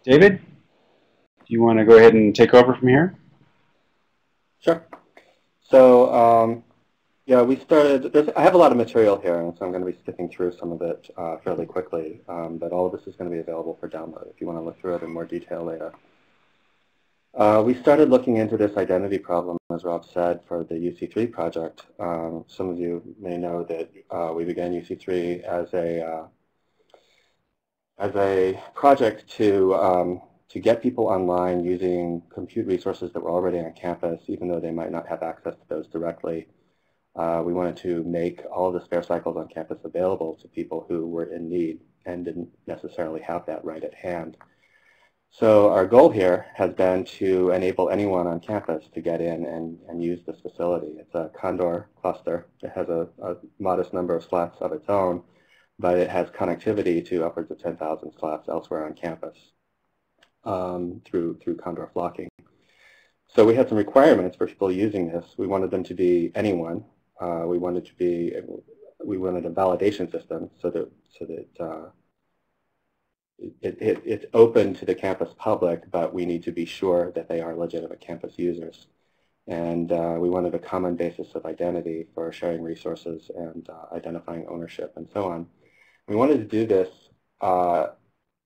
David, do you want to go ahead and take over from here? Sure. So yeah, we started, I have a lot of material here, and so I'm going to be skipping through some of it fairly quickly, but all of this is going to be available for download if you want to look through it in more detail later. We started looking into this identity problem, as Rob said, for the UC3 project. Some of you may know that we began UC3 as a project to get people online using compute resources that were already on campus, even though they might not have access to those directly. We wanted to make all of the spare cycles on campus available to people who were in need and didn't necessarily have that right at hand. So our goal here has been to enable anyone on campus to get in and use this facility. It's a Condor cluster. It has a modest number of slots of its own, but it has connectivity to upwards of 10,000 slots elsewhere on campus through Condor flocking. So we had some requirements for people using this. We wanted them to be anyone. We wanted a validation system so that it's open to the campus public, but we need to be sure that they are legitimate campus users. And we wanted a common basis of identity for sharing resources and identifying ownership and so on. We wanted to do this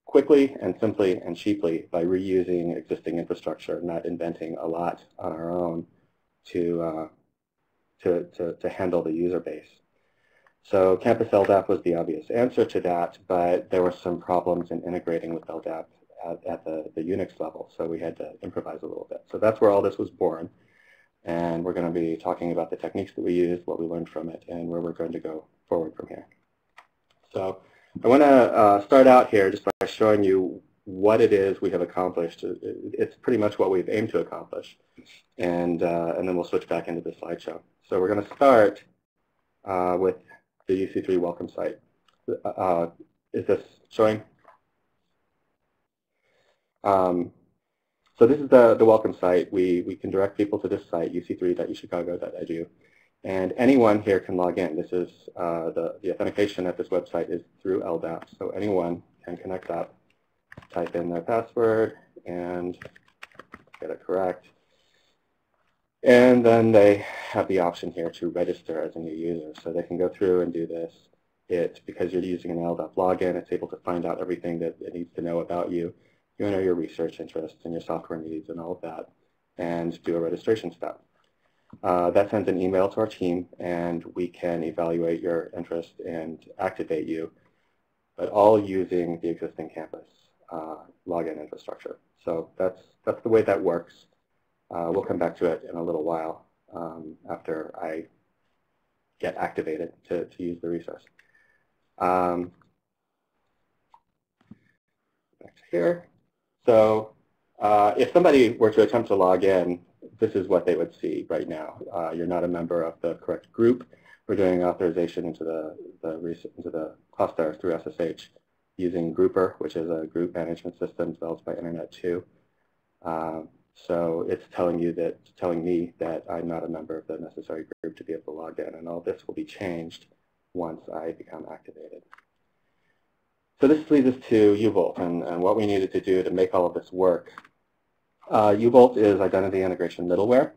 quickly and simply and cheaply by reusing existing infrastructure, not inventing a lot on our own to handle the user base. So Campus LDAP was the obvious answer to that, but there were some problems in integrating with LDAP at the Unix level, so we had to improvise a little bit. So that's where all this was born, and we're going to be talking about the techniques that we used, what we learned from it, and where we're going to go forward from here. So I want to start out here just by showing you what it is we have accomplished. It's pretty much what we've aimed to accomplish, and then we'll switch back into the slideshow. So we're going to start with the UC3 welcome site. Is this showing? So this is the welcome site. We can direct people to this site, uc3.uchicago.edu, and anyone here can log in. This is the authentication at this website is through LDAP, so anyone can connect up, type in their password, and get it correct. And then they have the option here to register as a new user. So they can go through and do this. Because you're using an LDAP login, it's able to find out everything that it needs to know about you. You know your research interests and your software needs and all of that, and do a registration step. That sends an email to our team, and we can evaluate your interest and activate you, but all using the existing campus login infrastructure. So that's the way that works. We'll come back to it in a little while after I get activated to use the resource. Back to here. So if somebody were to attempt to log in, this is what they would see right now. You're not a member of the correct group. We're doing authorization into the cluster through SSH using Grouper, which is a group management system developed by Internet 2. So it's telling me that I'm not a member of the necessary group to be able to log in, and all this will be changed once I become activated. So this leads us to UVolt and what we needed to do to make all of this work. UVolt is identity integration middleware.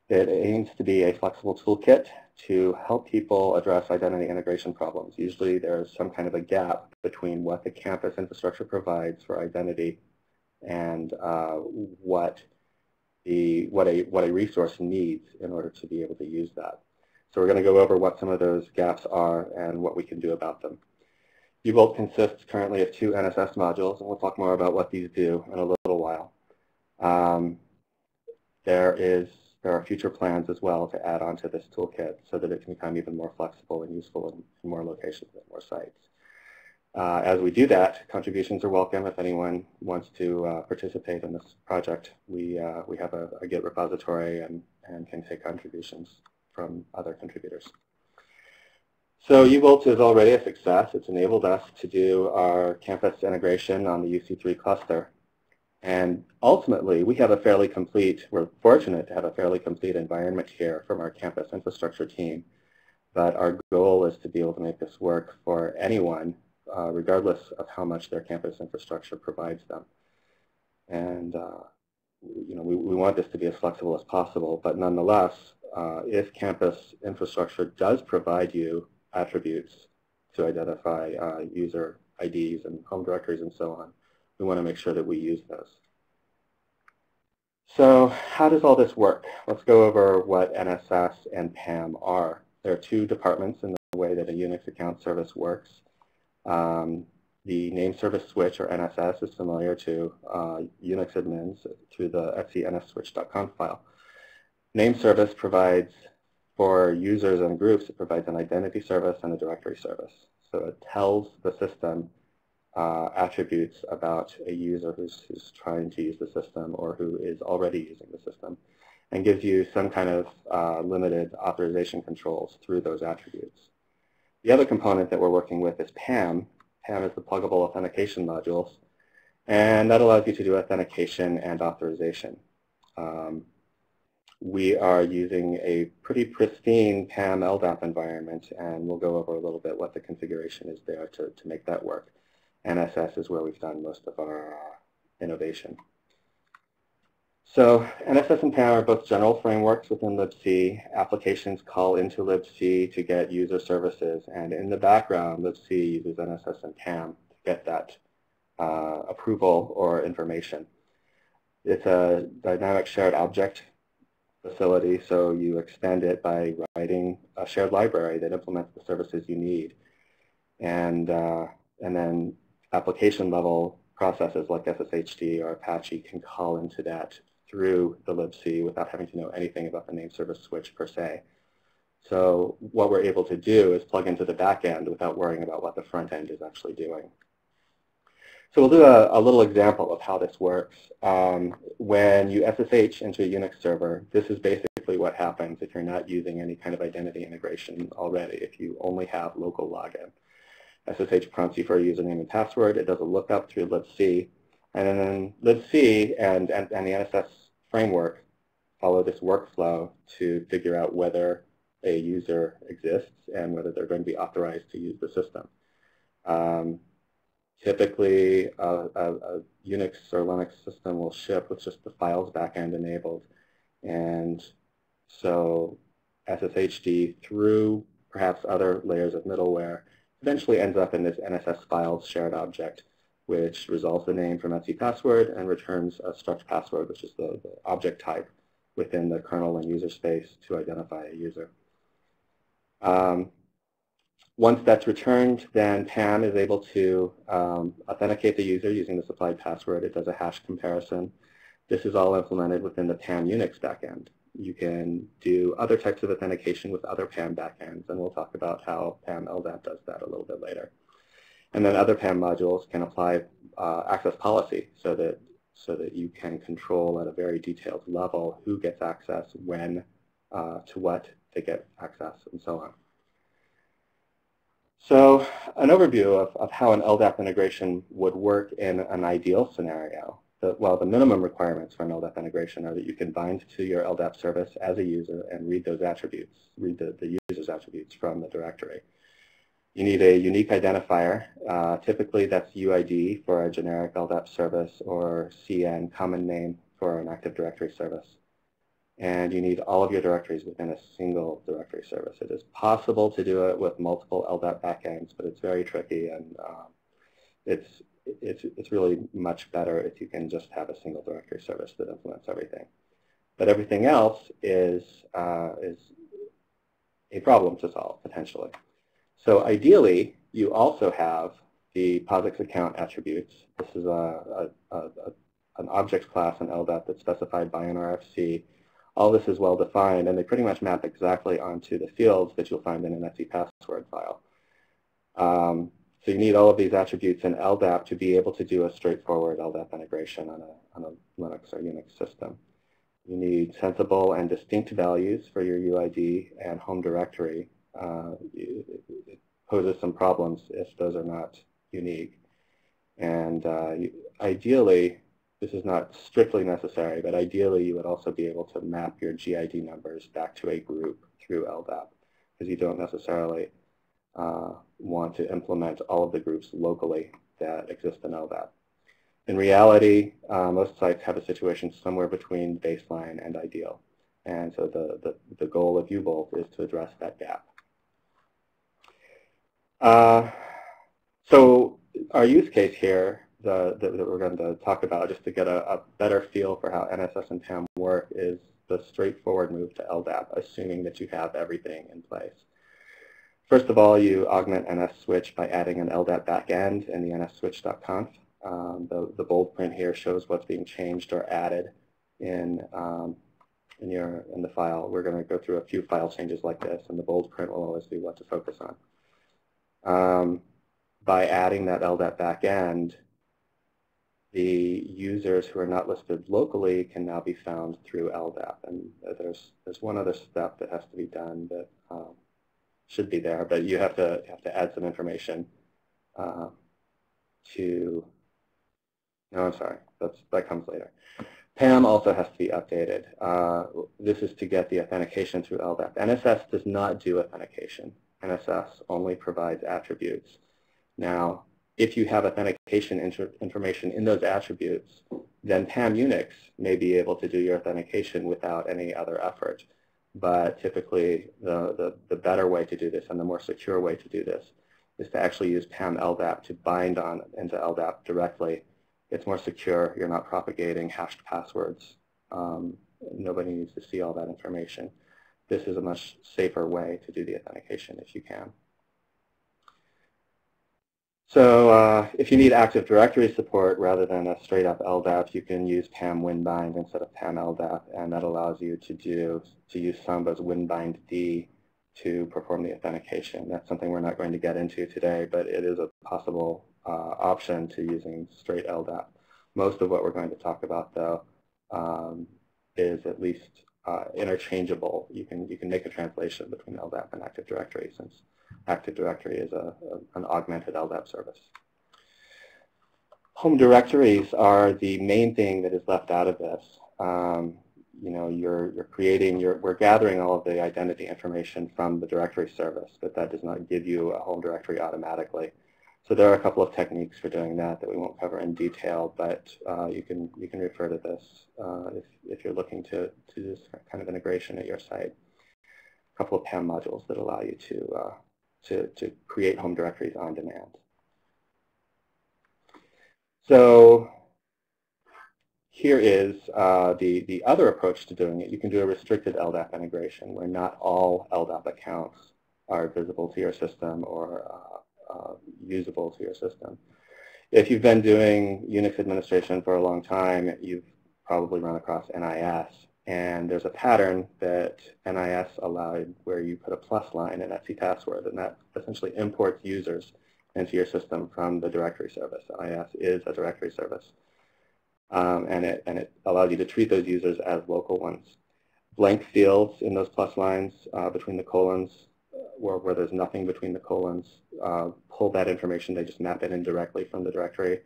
It aims to be a flexible toolkit to help people address identity integration problems. Usually there's some kind of a gap between what the campus infrastructure provides for identity and what a resource needs in order to be able to use that. So we're going to go over what some of those gaps are and what we can do about them. UVolt consists currently of 2 NSS modules, and we'll talk more about what these do in a little while. There are future plans as well to add on to this toolkit so that it can become even more flexible and useful in more locations and more sites. As we do that, contributions are welcome. If anyone wants to participate in this project, we have a Git repository and can take contributions from other contributors. So UVolt is already a success. It's enabled us to do our campus integration on the UC3 cluster. And ultimately, we're fortunate to have a fairly complete environment here from our campus infrastructure team. But our goal is to be able to make this work for anyone, regardless of how much their campus infrastructure provides them. And we want this to be as flexible as possible, but nonetheless, if campus infrastructure does provide you attributes to identify user IDs and home directories and so on, we want to make sure that we use those. So how does all this work? Let's go over what NSS and PAM are. There are two departments in the way that a Unix account service works. The name service switch, or NSS, is familiar to Unix admins through the etcnsswitch.conf file. Name service provides, for users and groups, it provides an identity service and a directory service. So it tells the system attributes about a user who's trying to use the system or who is already using the system, and gives you some kind of limited authorization controls through those attributes. The other component that we're working with is PAM. PAM is the pluggable authentication modules, and that allows you to do authentication and authorization. We are using a pretty pristine PAM LDAP environment, and we'll go over a little bit what the configuration is there to make that work. NSS is where we've done most of our innovation. So NSS and PAM are both general frameworks within libc. Applications call into libc to get user services, and in the background, libc uses NSS and PAM to get that approval or information. It's a dynamic shared object facility, so you extend it by writing a shared library that implements the services you need. And then application level processes like SSHD or Apache can call into that through the libc without having to know anything about the name service switch per se. So what we're able to do is plug into the back end without worrying about what the front end is actually doing. So we'll do a little example of how this works. When you SSH into a Unix server, this is basically what happens if you're not using any kind of identity integration already, if you only have local login. SSH prompts you for a username and password. It does a lookup through libc, and then libc and the NSS framework follow this workflow to figure out whether a user exists and whether they're going to be authorized to use the system. Typically, a Unix or Linux system will ship with just the files backend enabled, and so SSHD through perhaps other layers of middleware eventually ends up in this NSS files shared object, which resolves the name from etc password and returns a struct password, which is the object type within the kernel and user space to identify a user. Once that's returned, then PAM is able to authenticate the user using the supplied password. It does a hash comparison. This is all implemented within the PAM Unix backend. You can do other types of authentication with other PAM backends, and we'll talk about how PAM LDAP does that a little bit later. And then other PAM modules can apply access policy so that you can control at a very detailed level who gets access, when, to what they get access, and so on. So an overview of how an LDAP integration would work in an ideal scenario. Well, the minimum requirements for an LDAP integration are that you can bind to your LDAP service as a user and read those attributes, read the user's attributes from the directory. You need a unique identifier. Typically, that's UID for a generic LDAP service, or CN, common name, for an Active Directory service. And you need all of your directories within a single directory service. It is possible to do it with multiple LDAP backends, but it's very tricky, and it's really much better if you can just have a single directory service that implements everything. But everything else is a problem to solve, potentially. So ideally, you also have the POSIX account attributes. This is an object class in LDAP that's specified by an RFC. All this is well defined, and they pretty much map exactly onto the fields that you'll find in an etc password file. So you need all of these attributes in LDAP to be able to do a straightforward LDAP integration on a Linux or Unix system. You need sensible and distinct values for your UID and home directory. It poses some problems if those are not unique. And ideally, this is not strictly necessary, but ideally you would also be able to map your GID numbers back to a group through LDAP, because you don't necessarily want to implement all of the groups locally that exist in LDAP. In reality, most sites have a situation somewhere between baseline and ideal. And so the goal of U-Bolt is to address that gap. So our use case here that we're going to talk about, just to get a better feel for how NSS and PAM work, is the straightforward move to LDAP, assuming that you have everything in place. First of all, you augment NSSwitch by adding an LDAP backend in the nsswitch.conf. The bold print here shows what's being changed or added in the file. We're going to go through a few file changes like this, and the bold print will always be what to focus on. By adding that LDAP backend, the users who are not listed locally can now be found through LDAP. And there's one other step that has to be done that should be there, but you have to add some information no, I'm sorry, that comes later. PAM also has to be updated. This is to get the authentication through LDAP. NSS does not do authentication. NSS only provides attributes. Now, if you have authentication information in those attributes, then PAM Unix may be able to do your authentication without any other effort. But typically, the better way to do this and the more secure way to do this is to actually use PAM LDAP to bind on into LDAP directly. It's more secure. You're not propagating hashed passwords. Nobody needs to see all that information. This is a much safer way to do the authentication if you can. So if you need Active Directory support rather than a straight up LDAP, you can use PAM WinBind instead of PAM LDAP, and that allows you to use Samba's WinBind-D to perform the authentication. That's something we're not going to get into today, but it is a possible option to using straight LDAP. Most of what we're going to talk about, though, is at least interchangeable. You can make a translation between LDAP and Active Directory, since Active Directory is an augmented LDAP service. Home directories are the main thing that is left out of this. You know, we're gathering all of the identity information from the directory service, but that does not give you a home directory automatically. So there are a couple of techniques for doing that we won't cover in detail, but you can refer to this if you're looking to do this kind of integration at your site. A couple of PAM modules that allow you to create home directories on demand. So here is the other approach to doing it. You can do a restricted LDAP integration where not all LDAP accounts are visible to your system or usable to your system. If you've been doing Unix administration for a long time, you've probably run across NIS. And there's a pattern that NIS allowed where you put a plus line in etc password, and that essentially imports users into your system from the directory service. NIS is a directory service. And it allows you to treat those users as local ones. Blank fields in those plus lines between the colons, where there's nothing between the colons, pull that information. They just map it in directly from the directory.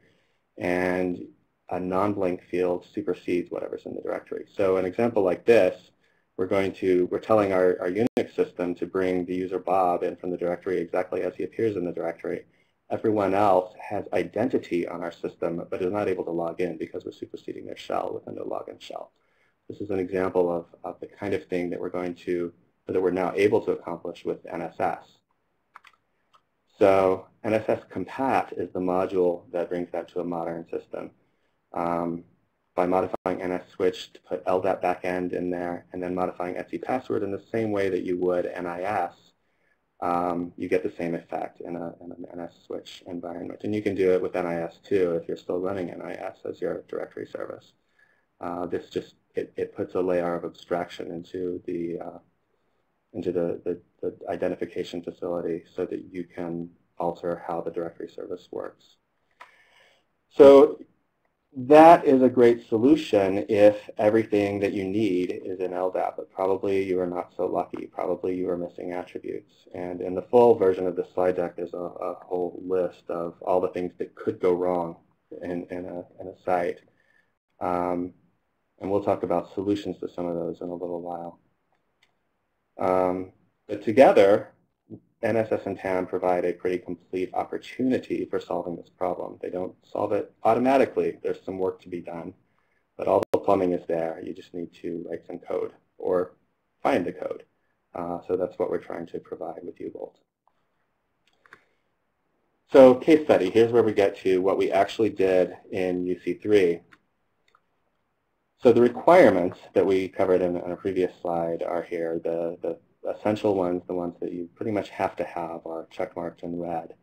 And a non-blank field supersedes whatever's in the directory. So an example like this, we're telling our Unix system to bring the user Bob in from the directory exactly as he appears in the directory. Everyone else has identity on our system, but is not able to log in because we're superseding their shell with a no login shell. This is an example of the kind of thing that we're now able to accomplish with NSS. So NSS Compat is the module that brings that to a modern system. By modifying NSSwitch to put LDAP backend in there, and then modifying etc password in the same way that you would NIS, you get the same effect in an NSSwitch environment. And you can do it with NIS too if you're still running NIS as your directory service. This just, it puts a layer of abstraction into the identification facility so that you can alter how the directory service works. So that is a great solution if everything that you need is in LDAP, but probably you are not so lucky. Probably you are missing attributes. And in the full version of the slide deck, there's a whole list of all the things that could go wrong in a site. And we'll talk about solutions to some of those in a little while. But together, NSS and TAM provide a pretty complete opportunity for solving this problem. They don't solve it automatically. There's some work to be done, but all the plumbing is there. You just need to write some code or find the code. So that's what we're trying to provide with uVolt. So case study, here's where we get to what we actually did in UC3. So the requirements that we covered on a previous slide are here. The essential ones, the ones that you pretty much have to have, are checkmarked in red.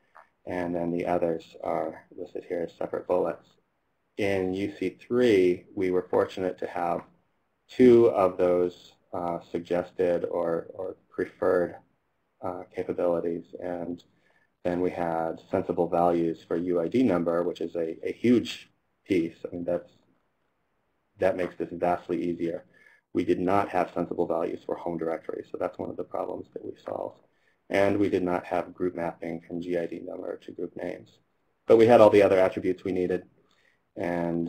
And then the others are listed here as separate bullets. In UC3, we were fortunate to have 2 of those suggested or preferred capabilities. And then we had sensible values for UID number, which is a huge piece. I mean, that makes this vastly easier. We did not have sensible values for home directory, so that's one of the problems that we solved. And we did not have group mapping from GID number to group names. But we had all the other attributes we needed, and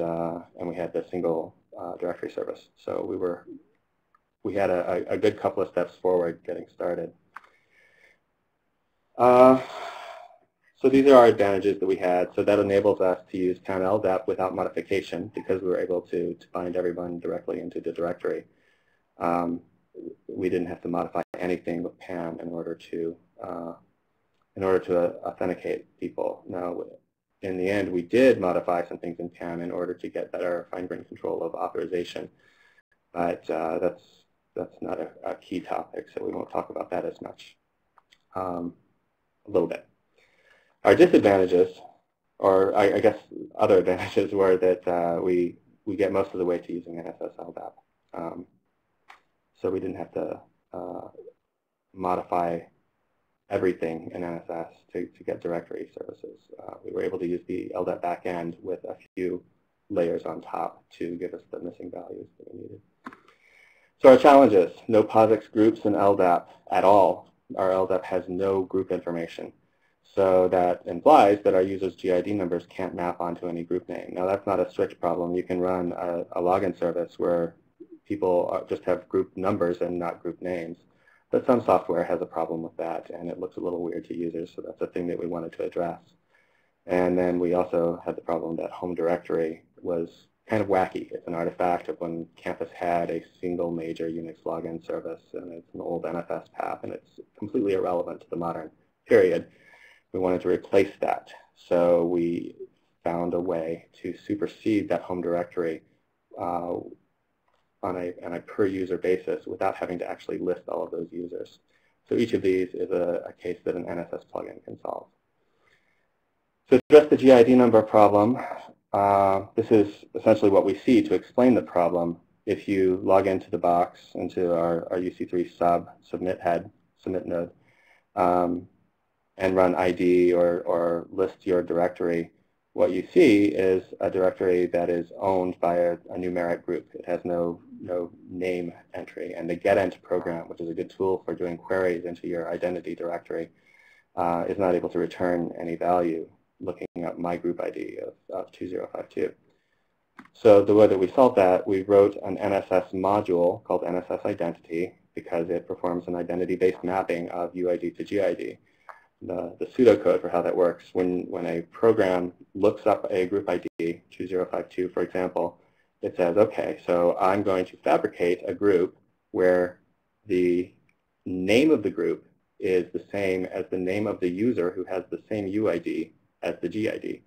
we had the single directory service. So we had a good couple of steps forward getting started. So these are our advantages that we had. So that enables us to use PAM LDAP without modification because we were able to bind everyone directly into the directory. We didn't have to modify anything with PAM in order to authenticate people. Now, in the end, we did modify some things in PAM in order to get better fine-grained control of authorization, but that's not a key topic, so we won't talk about that as much. A little bit. Our disadvantages, or I guess other advantages, were that we get most of the way to using NSS LDAP. So we didn't have to modify everything in NSS to get directory services. We were able to use the LDAP backend with a few layers on top to give us the missing values that we needed. So our challenges: no POSIX groups in LDAP at all. Our LDAP has no group information. So that implies that our users' GID numbers can't map onto any group name. Now that's not a strict problem. You can run a login service where people just have group numbers and not group names. But some software has a problem with that, and it looks a little weird to users, so that's a thing that we wanted to address. And then we also had the problem that home directory was kind of wacky. It's an artifact of when campus had a single major Unix login service, and it's an old NFS path, and it's completely irrelevant to the modern period. We wanted to replace that, so we found a way to supersede that home directory on a per-user basis without having to actually list all of those users. So each of these is a case that an NSS plugin can solve. To address the GID number problem, this is essentially what we see to explain the problem. If you log into the box, into our UC3 submit node, and run ID or list your directory, what you see is a directory that is owned by a numeric group. It has no name entry. And the getEnt program, which is a good tool for doing queries into your identity directory, is not able to return any value looking up my group ID of 2052. So the way that we solved that, we wrote an NSS module called NSS Identity because it performs an identity-based mapping of UID to GID. The pseudocode for how that works, when a program looks up a group ID, 2052 for example, it says, okay, so I'm going to fabricate a group where the name of the group is the same as the name of the user who has the same UID as the GID.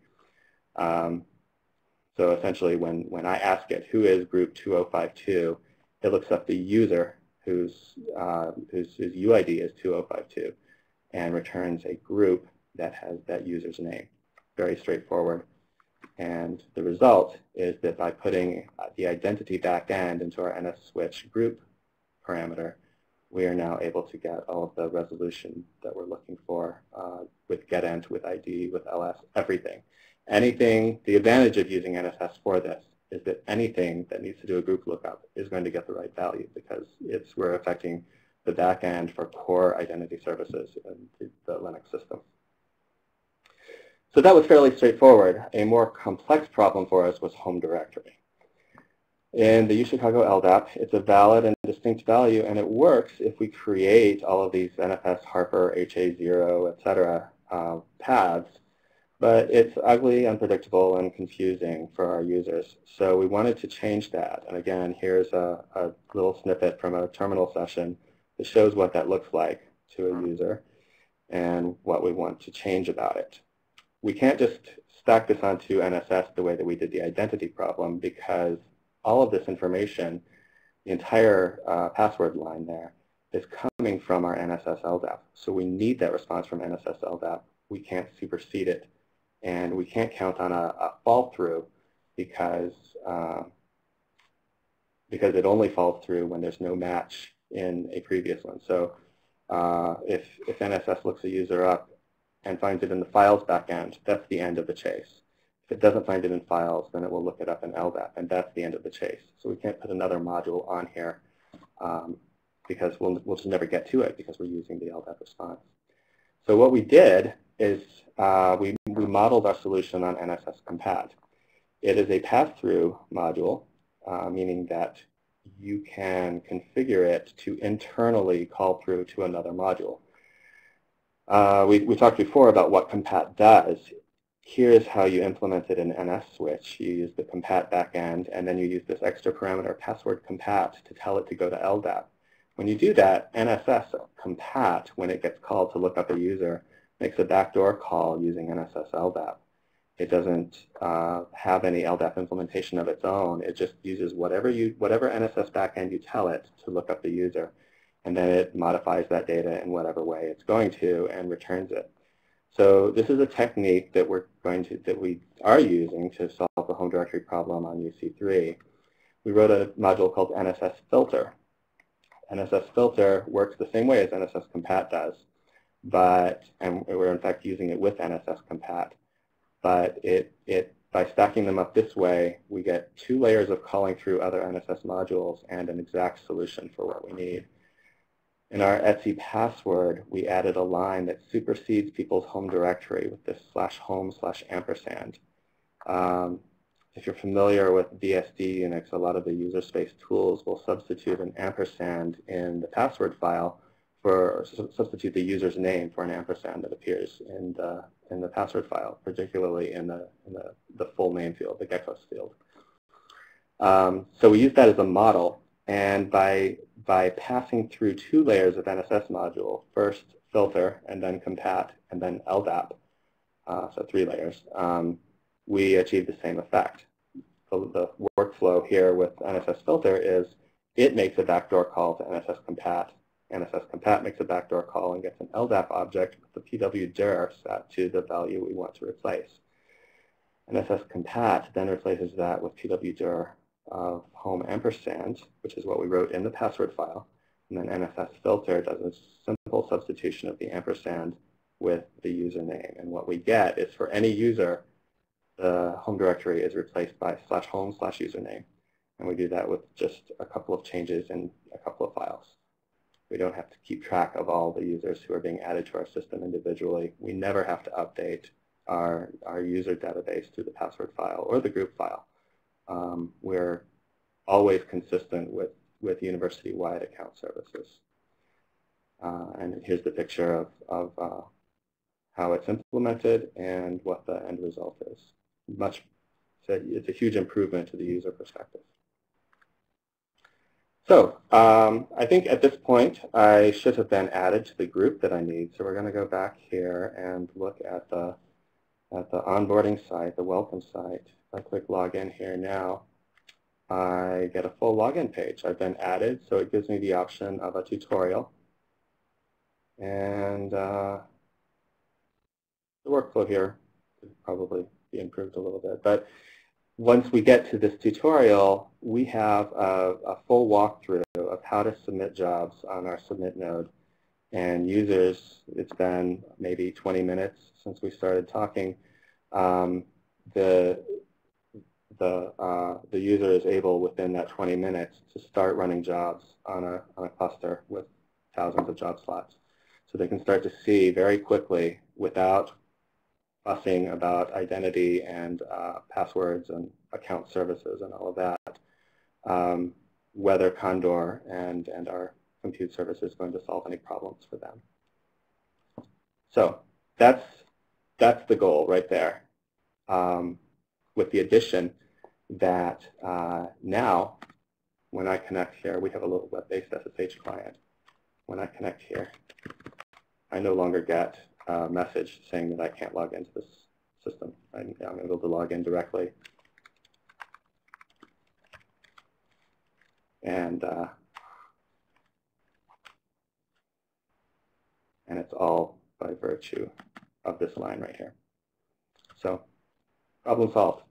So essentially when I ask it, who is group 2052, it looks up the user whose UID is 2052. And returns a group that has that user's name. Very straightforward. And the result is that by putting the identity backend into our NSSwitch group parameter, we are now able to get all of the resolution that we're looking for with getEnt, with ID, with LS, everything. Anything, the advantage of using NSS for this is that anything that needs to do a group lookup is going to get the right value because we're affecting the back end for core identity services in the Linux system. So that was fairly straightforward. A more complex problem for us was home directory. in the UChicago LDAP. It's a valid and distinct value, and it works if we create all of these NFS, Harper, HA0, etc. Paths, but it's ugly, unpredictable, and confusing for our users. So we wanted to change that. And again, here's a little snippet from a terminal session that shows what that looks like to a user and what we want to change about it. We can't just stack this onto NSS the way that we did the identity problem, because all of this information, the entire password line there, is coming from our NSS LDAP. So we need that response from NSS LDAP. We can't supersede it. And we can't count on a fall through because it only falls through when there's no match in a previous one. So if NSS looks a user up and finds it in the files backend, that's the end of the chase. If it doesn't find it in files, then it will look it up in LDAP, and that's the end of the chase. So we can't put another module on here because we'll just never get to it because we're using the LDAP response. So what we did is we modeled our solution on NSS Compat. It is a pass-through module, meaning that you can configure it to internally call through to another module. We talked before about what Compat does. Here's how you implement it in NS switch. You use the Compat backend, and then you use this extra parameter password Compat to tell it to go to LDAP. When you do that, NSS Compat, when it gets called to look up a user, makes a backdoor call using NSS LDAP. It doesn't have any LDAP implementation of its own. It just uses whatever NSS backend you tell it to look up the user, and then it modifies that data in whatever way it's going to and returns it. So this is a technique that we are using to solve the home directory problem on UC3. We wrote a module called NSS Filter. NSS Filter works the same way as NSS Compat does, and we're in fact using it with NSS Compat. But by stacking them up this way, we get 2 layers of calling through other NSS modules and an exact solution for what we need. In our etc password, we added a line that supersedes people's home directory with this /home/ampersand. If you're familiar with BSD Unix, a lot of the user space tools will substitute an ampersand in the password file or substitute the user's name for an ampersand that appears in the password file, particularly in the full name field, the geckos field. So we use that as a model, and by passing through 2 layers of NSS module, first filter, and then Compat, and then LDAP, so 3 layers, we achieve the same effect. So the workflow here with NSS Filter is it makes a backdoor call to NSS Compat. NSS Compat makes a backdoor call and gets an LDAP object with the pwdir set to the value we want to replace. NSS Compat then replaces that with pwdir of home ampersand, which is what we wrote in the password file. And then NSS Filter does a simple substitution of the ampersand with the username. And what we get is for any user, the home directory is replaced by /home/username. And we do that with just a couple of changes in a couple of files. We don't have to keep track of all the users who are being added to our system individually. We never have to update our user database through the password file or the group file. We're always consistent with university-wide account services. And here's the picture of how it's implemented and what the end result is. It's a huge improvement to the user perspective. So I think at this point I should have been added to the group that I need. So we're going to go back here and look at the onboarding site, the welcome site. If I click login here now, I get a full login page. I've been added, so it gives me the option of a tutorial. And the workflow here could probably be improved a little bit. But once we get to this tutorial, we have a full walkthrough of how to submit jobs on our submit node. And users, it's been maybe 20 minutes since we started talking. The user is able within that 20 minutes to start running jobs on a cluster with thousands of job slots. So they can start to see very quickly, without fussing about identity and passwords and account services and all of that, whether Condor and our compute service is going to solve any problems for them. So that's the goal right there, with the addition that now when I connect here, we have a little web-based SSH client. When I connect here, I no longer get a message saying that I can't log into this system. I'm able to log in directly. And it's all by virtue of this line right here. So, problem solved.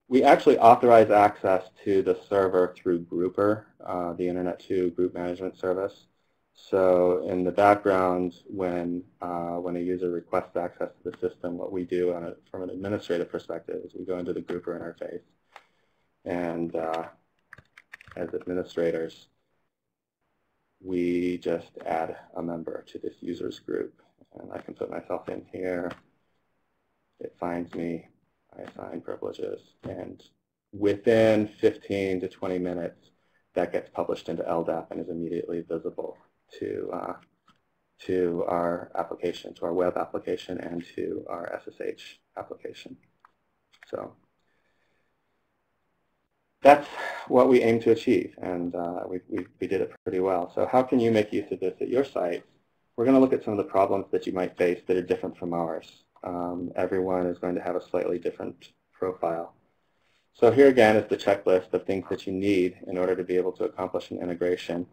We actually authorize access to the server through Grouper, the Internet 2 group management service. So in the background, when a user requests access to the system, what we do from an administrative perspective is we go into the Grouper interface, and as administrators, we just add a member to this user's group. And I can put myself in here. It finds me. I assign privileges. And within 15 to 20 minutes, that gets published into LDAP and is immediately visible to our application, to our web application, and to our SSH application. So that's what we aim to achieve, and we did it pretty well. So how can you make use of this at your site? We're going to look at some of the problems that you might face that are different from ours. Everyone is going to have a slightly different profile. So here again is the checklist of things that you need in order to be able to accomplish an integration.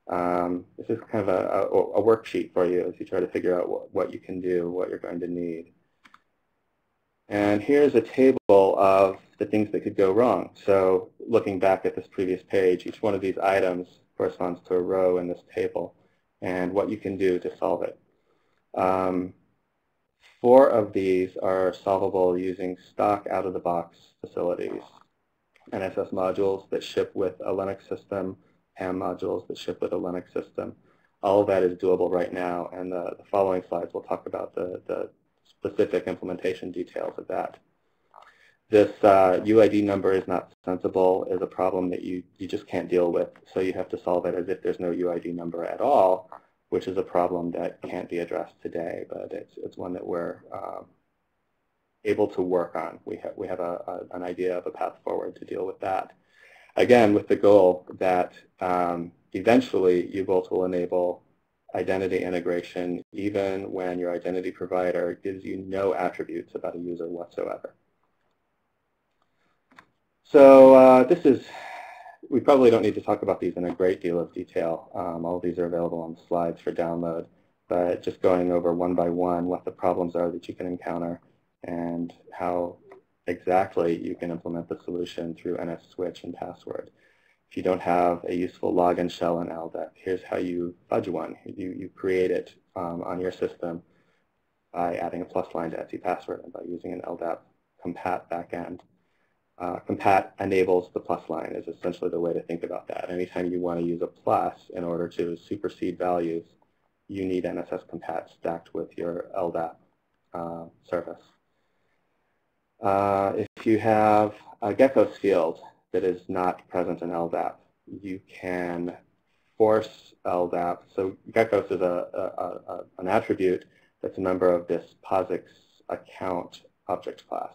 This is kind of a worksheet for you as you try to figure out what you can do, what you're going to need. And here's a table of the things that could go wrong. So looking back at this previous page, each one of these items corresponds to a row in this table and what you can do to solve it. 4 of these are solvable using stock out-of-the-box facilities. NSS modules that ship with a Linux system, PAM modules that ship with a Linux system. All of that is doable right now, and the following slides will talk about the specific implementation details of that. This UID number is not sensible is a problem that you just can't deal with, so you have to solve it as if there's no UID number at all, which is a problem that can't be addressed today, but it's one that we're able to work on. We have an idea of a path forward to deal with that. Again, with the goal that eventually U-Bolt will enable identity integration even when your identity provider gives you no attributes about a user whatsoever. So we probably don't need to talk about these in a great deal of detail. All of these are available on the slides for download, but just going over one by one what the problems are that you can encounter and how exactly you can implement the solution through NSSwitch and password. If you don't have a useful login shell in LDAP, here's how you fudge one. You create it on your system by adding a plus line to etc password and by using an LDAP compat backend. Compat enables the plus line is essentially the way to think about that. Anytime you want to use a plus in order to supersede values, you need NSS compat stacked with your LDAP service. If you have a geckos field that is not present in LDAP, you can force LDAP. So geckos is an attribute that's a member of this POSIX account object class.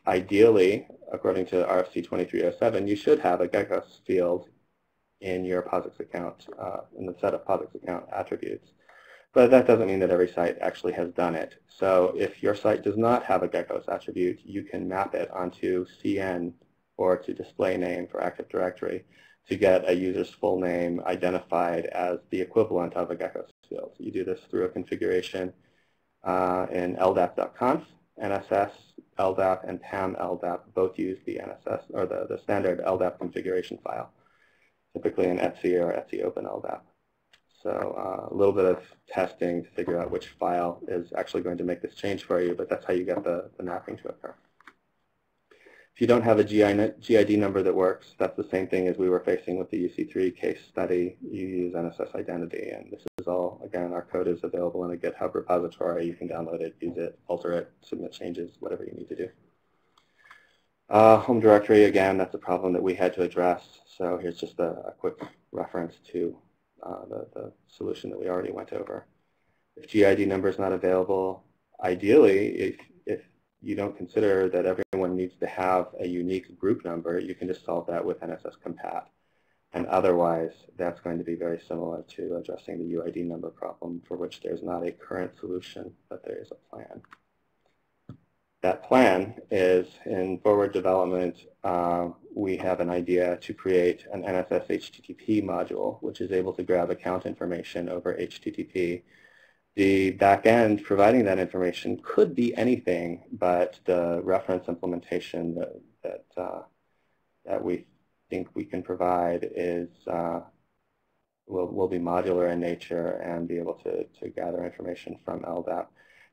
Ideally, according to RFC 2307, you should have a geckos field in your POSIX account, in the set of POSIX account attributes. But that doesn't mean that every site actually has done it. So if your site does not have a geckos attribute, you can map it onto CN or to display name for Active Directory to get a user's full name identified as the equivalent of a geckos field. You do this through a configuration in ldap.conf. NSS, LDAP, and PAM LDAP both use the NSS or the standard LDAP configuration file, typically in etc or etc open LDAP. So a little bit of testing to figure out which file is actually going to make this change for you, but that's how you get the mapping to occur. If you don't have a GID number that works, that's the same thing as we were facing with the UC3 case study. You use NSS identity, and this is all, again, our code is available in a GitHub repository. You can download it, use it, alter it, submit changes, whatever you need to do. Home directory, again, that's a problem that we had to address. So here's just a quick reference to the solution that we already went over. If GID number is not available, ideally, if you don't consider that everyone needs to have a unique group number, you can just solve that with NSS compat. And otherwise, that's going to be very similar to addressing the UID number problem, for which there's not a current solution, but there is a plan. That plan is in forward development. We have an idea to create an NSS HTTP module, which is able to grab account information over HTTP. The back end providing that information could be anything, but the reference implementation that we think we can provide is will be modular in nature and be able to gather information from LDAP.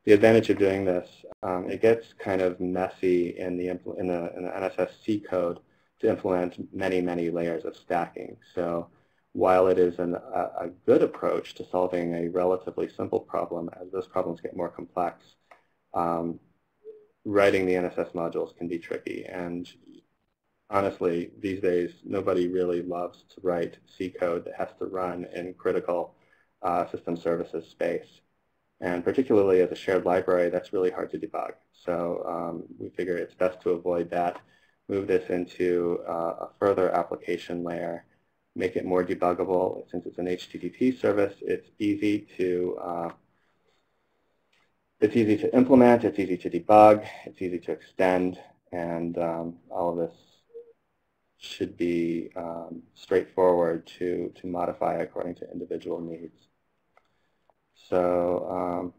The advantage of doing this, it gets kind of messy in the NSS C code to implement many, many layers of stacking. So while it is a good approach to solving a relatively simple problem, as those problems get more complex, writing the NSS modules can be tricky. And honestly, these days, nobody really loves to write C code that has to run in critical system services space. And particularly as a shared library, that's really hard to debug. So we figure it's best to avoid that, move this into a further application layer, make it more debuggable. Since it's an HTTP service, it's easy to implement, it's easy to debug, it's easy to extend, and all of this should be straightforward to modify according to individual needs. So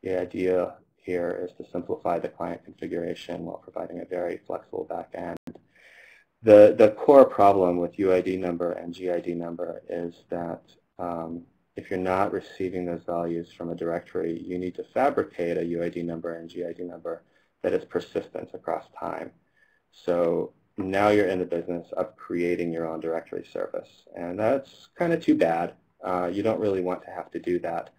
the idea here is to simplify the client configuration while providing a very flexible back end. The core problem with UID number and GID number is that if you're not receiving those values from a directory, you need to fabricate a UID number and GID number that is persistent across time. So now you're in the business of creating your own directory service, and that's kind of too bad. You don't really want to have to do that,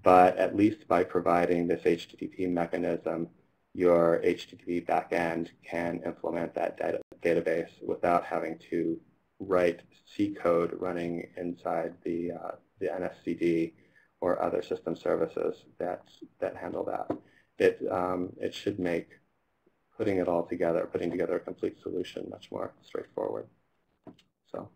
but at least by providing this HTTP mechanism, your HTTP backend can implement that database without having to write C code running inside the NSCD or other system services that handle that. It should make putting it all together, putting together a complete solution much more straightforward. So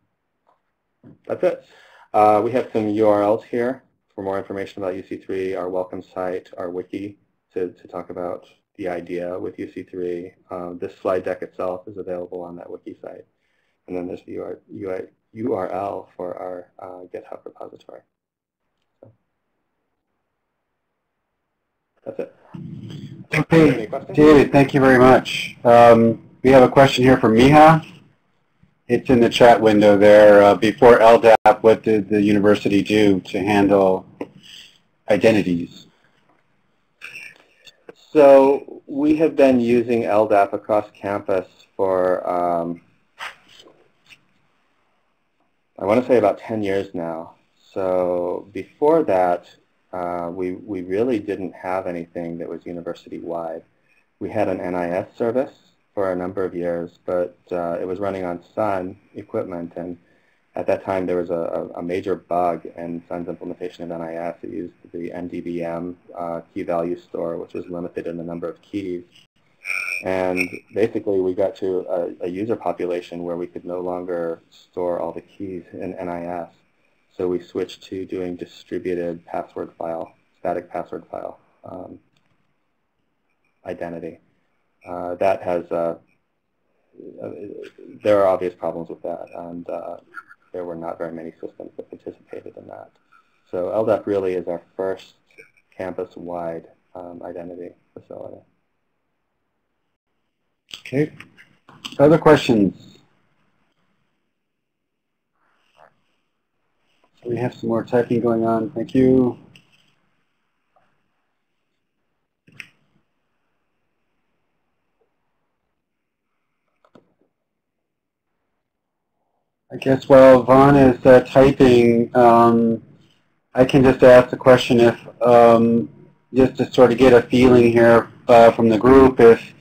that's it. We have some URLs here for more information about UC3, our welcome site, our wiki to talk about the idea with UC3. This slide deck itself is available on that wiki site. And then there's the URL for our GitHub repository. So that's it. Okay, David, thank you very much. We have a question here from Miha. It's in the chat window there. Before LDAP, what did the university do to handle identities? So we have been using LDAP across campus for, I want to say about 10 years now. So before that, we really didn't have anything that was university-wide. We had an NIS service for a number of years, but it was running on Sun equipment, and at that time there was a major bug in Sun's implementation of NIS. It used the NDBM key value store, which was limited in the number of keys. And basically we got to a user population where we could no longer store all the keys in NIS. So we switched to doing distributed password file, static password file identity. That has, there are obvious problems with that, and there were not very many systems that participated in that. So LDAP really is our first campus-wide identity facility. Okay. Other questions? So we have some more typing going on. Thank you. I guess while Vaughn is typing, I can just ask the question if, just to sort of get a feeling here from the group, if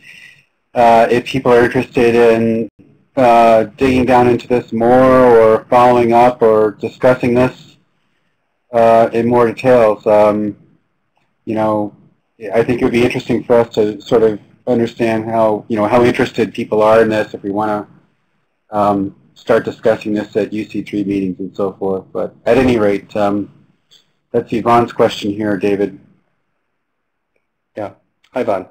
if people are interested in digging down into this more or following up or discussing this in more details. You know, I think it would be interesting for us to sort of understand how, how interested people are in this if we want to start discussing this at UC3 meetings and so forth. But at any rate, that's Yvonne's question here, David. Yeah. Hi, Yvonne.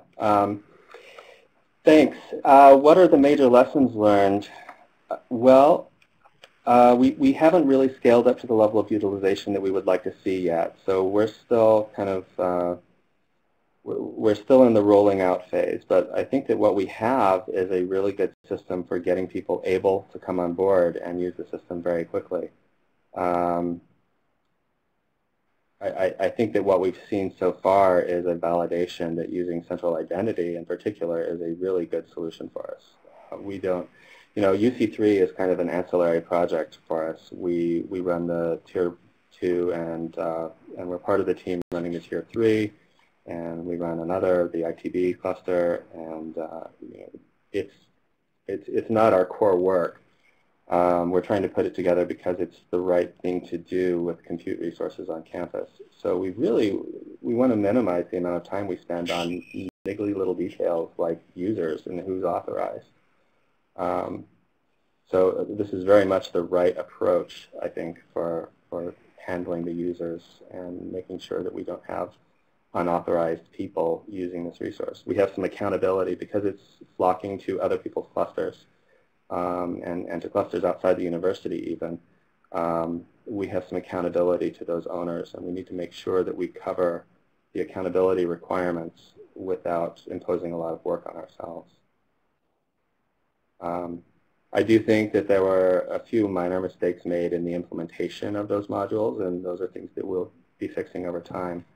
Thanks. What are the major lessons learned? Well, we haven't really scaled up to the level of utilization that we would like to see yet. So we're still kind of, we're still in the rolling out phase. But I think that what we have is a really good system for getting people able to come on board and use the system very quickly. I think that what we've seen so far is a validation that using central identity in particular is a really good solution for us. We don't, UC3 is kind of an ancillary project for us. We run the Tier 2 and we're part of the team running the Tier 3, and we run another, the ITB cluster, and it's not our core work. We're trying to put it together because it's the right thing to do with compute resources on campus. So we want to minimize the amount of time we spend on niggly little details like users and who's authorized. So this is very much the right approach, I think, for handling the users and making sure that we don't have unauthorized people using this resource. We have some accountability because it's flocking to other people's clusters. And to clusters outside the university even, we have some accountability to those owners, and we need to make sure that we cover the accountability requirements without imposing a lot of work on ourselves. I do think that there were a few minor mistakes made in the implementation of those modules, and those are things that we'll be fixing over time.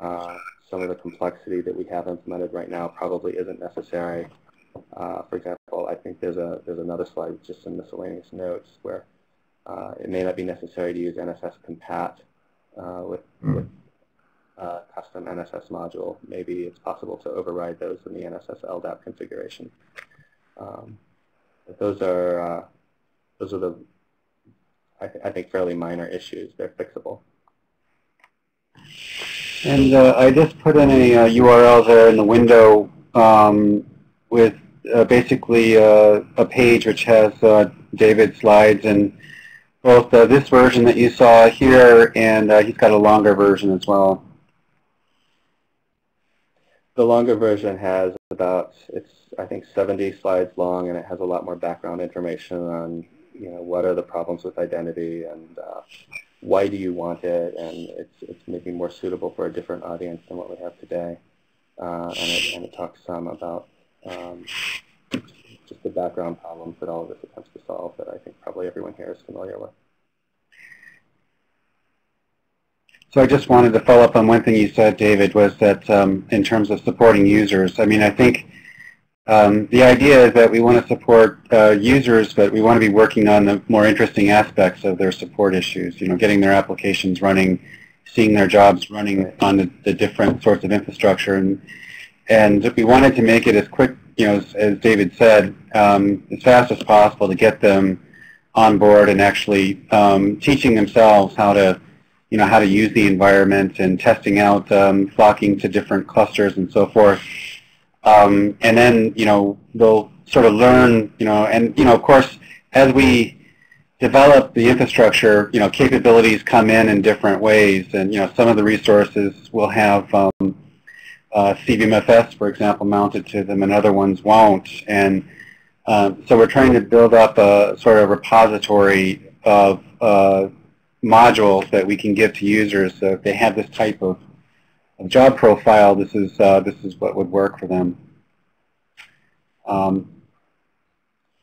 Some of the complexity that we have implemented right now probably isn't necessary. For example, I think there's another slide with just some miscellaneous notes where it may not be necessary to use NSS compat with custom NSS module. Maybe it's possible to override those in the NSS LDAP configuration. But those are the I think fairly minor issues. They're fixable. And I just put in a URL there in the window with basically a page which has David's slides, and both this version that you saw here, and he's got a longer version as well. The longer version has about, I think 70 slides long, and it has a lot more background information on, what are the problems with identity and why do you want it, and it's maybe more suitable for a different audience than what we have today. And it talks some about just the background problems that all of this attempts to solve that I think probably everyone here is familiar with. So I just wanted to follow up on one thing you said, David, was that in terms of supporting users, I mean, I think the idea is that we want to support users, but we want to be working on the more interesting aspects of their support issues, getting their applications running, seeing their jobs running on the different sorts of infrastructure. And we wanted to make it as quick, as David said, as fast as possible to get them on board and actually teaching themselves how to use the environment and testing out, flocking to different clusters and so forth. And then, they'll sort of learn, and, of course, as we develop the infrastructure, capabilities come in different ways. And, some of the resources will have CVMFS, for example, mounted to them, and other ones won't. And so we're trying to build up a sort of repository of modules that we can give to users. So if they have this type of job profile, this is what would work for them. And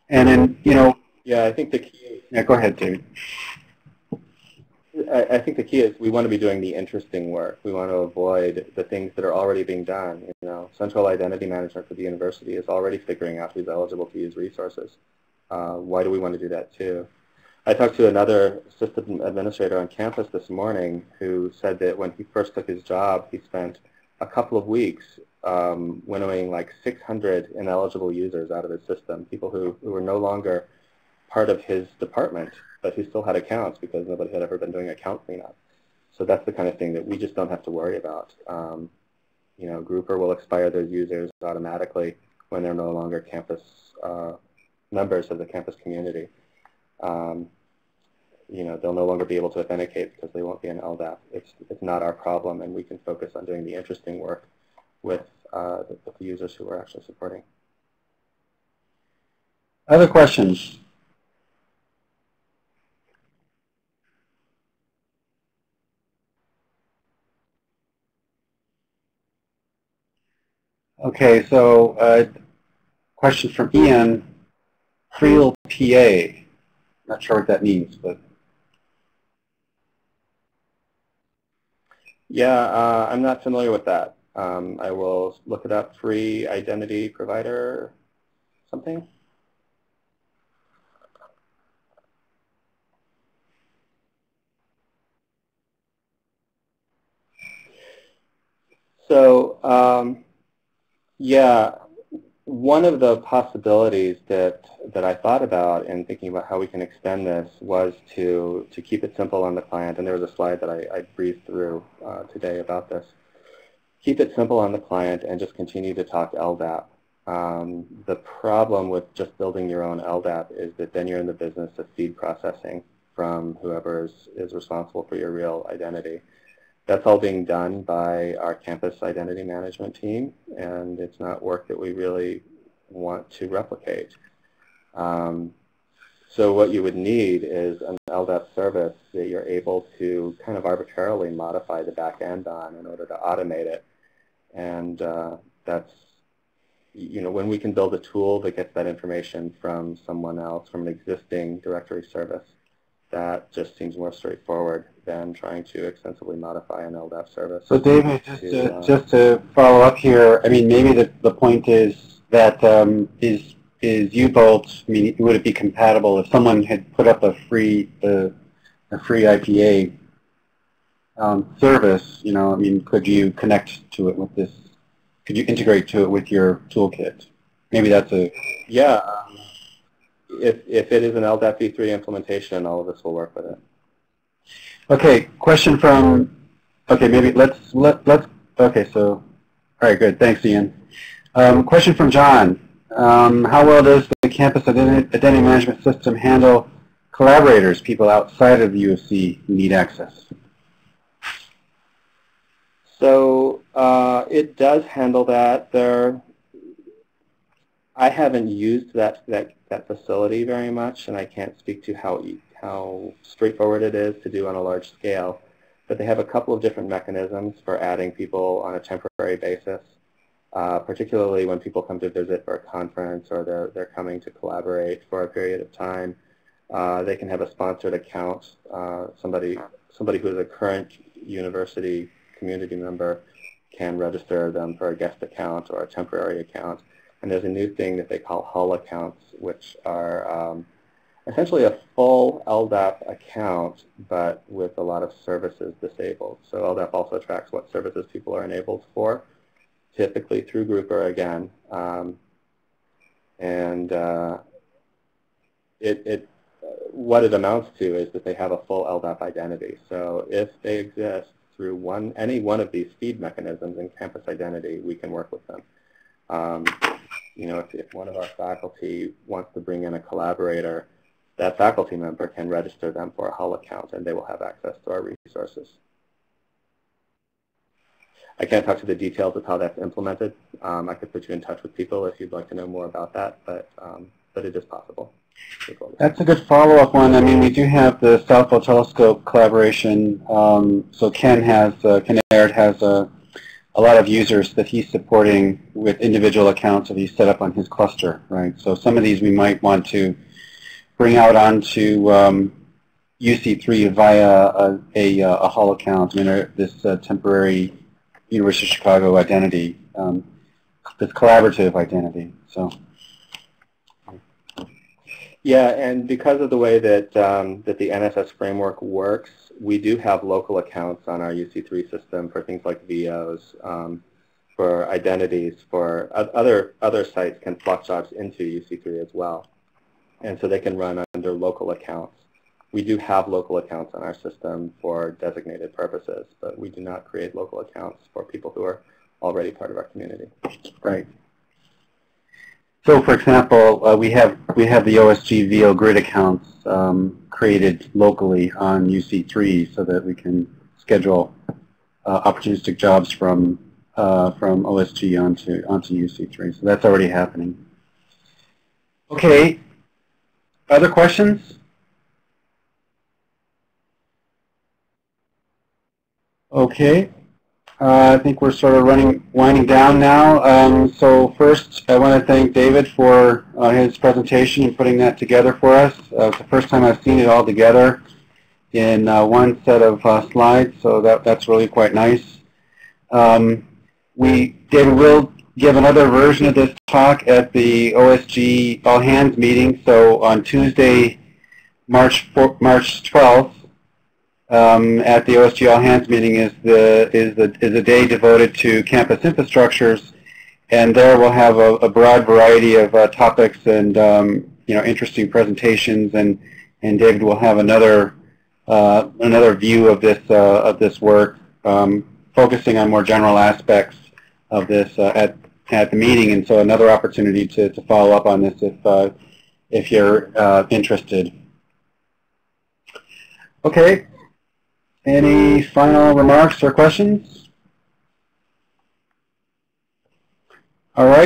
then, yeah, I think the key is, yeah, go ahead, David. I think the key is we want to be doing the interesting work. We want to avoid the things that are already being done. Central identity management for the university is already figuring out who's eligible to use resources. Why do we want to do that too? I talked to another system administrator on campus this morning who said that when he first took his job, he spent a couple of weeks winnowing like 600 ineligible users out of his system, people who were no longer part of his department, but who still had accounts because nobody had ever been doing account cleanup. So that's the kind of thing that we just don't have to worry about. You know, Grouper will expire those users automatically when they're no longer campus members of the campus community. You know, they'll no longer be able to authenticate because they won't be an LDAP. It's not our problem, and we can focus on doing the interesting work with the users who we're actually supporting. Other questions? Okay, so question from Ian, Creel PA. Not sure what that means, but. Yeah, I'm not familiar with that. I will look it up. Free identity provider something? So, yeah, one of the possibilities that I thought about in thinking about how we can extend this was to keep it simple on the client, and there was a slide that I breezed through today about this. Keep it simple on the client and just continue to talk LDAP. The problem with just building your own LDAP is that then you're in the business of feed processing from whoever is responsible for your real identity. That's all being done by our campus identity management team, and it's not work that we really want to replicate. So what you would need is an LDAP service that you're able to kind of arbitrarily modify the back end on in order to automate it. And that's, you know, when we can build a tool that gets that information from someone else, from an existing directory service, that just seems more straightforward than trying to extensively modify an LDAP service. So David, just to follow up here, I mean, maybe the point is that is U-Bolt, I mean, would it be compatible if someone had put up a free IPA service, you know, I mean, could you connect to it with this, could you integrate to it with your toolkit? Maybe that's a... Yeah, if it is an LDAP v3 implementation, all of this will work with it. Okay, question from, okay, maybe okay, so, all right, good, thanks, Ian. Question from John. How well does the campus identity management system handle collaborators, people outside of the U of C who need access? So it does handle that. I haven't used that facility very much, and I can't speak to how straightforward it is to do on a large scale. But they have a couple of different mechanisms for adding people on a temporary basis, particularly when people come to visit for a conference or they're coming to collaborate for a period of time. They can have a sponsored account. Somebody who is a current university community member can register them for a guest account or a temporary account. And there's a new thing that they call hull accounts, which are essentially a full LDAP account, but with a lot of services disabled. So LDAP also tracks what services people are enabled for, typically through Grouper again. What it amounts to is that they have a full LDAP identity. So if they exist through any one of these feed mechanisms in campus identity, we can work with them. You know, if one of our faculty wants to bring in a collaborator, that faculty member can register them for a hull account, and they will have access to our resources. I can't talk to the details of how that's implemented. I could put you in touch with people if you'd like to know more about that, but it is possible. That's a good follow-up one. I mean, we do have the Southwell Telescope collaboration. So Ken Aird has a lot of users that he's supporting with individual accounts that he's set up on his cluster, right? So some of these we might want to bring out onto UC3 via a hull account, I mean, this temporary University of Chicago identity, this collaborative identity. So Yeah, and because of the way that that the NSS framework works, we do have local accounts on our UC3 system for things like VOs, for identities, for other sites can flux jobs into UC3 as well, and so they can run under local accounts. We do have local accounts on our system for designated purposes, but we do not create local accounts for people who are already part of our community. Right. So, for example, we have the OSG VO grid accounts created locally on UC3 so that we can schedule opportunistic jobs from OSG onto UC3. So that's already happening. Okay. Other questions? Okay. I think we're sort of winding down now. So first, I want to thank David for his presentation and putting that together for us. It's the first time I've seen it all together in one set of slides, so that's really quite nice. David will give another version of this talk at the OSG All Hands meeting. So on Tuesday, March 12th. At the OSG All Hands meeting is a day devoted to campus infrastructures, and there we'll have a broad variety of topics and interesting presentations, and David will have another view of this work, focusing on more general aspects of this at the meeting, and so another opportunity to follow up on this if you're interested. Okay. Any final remarks or questions? All right.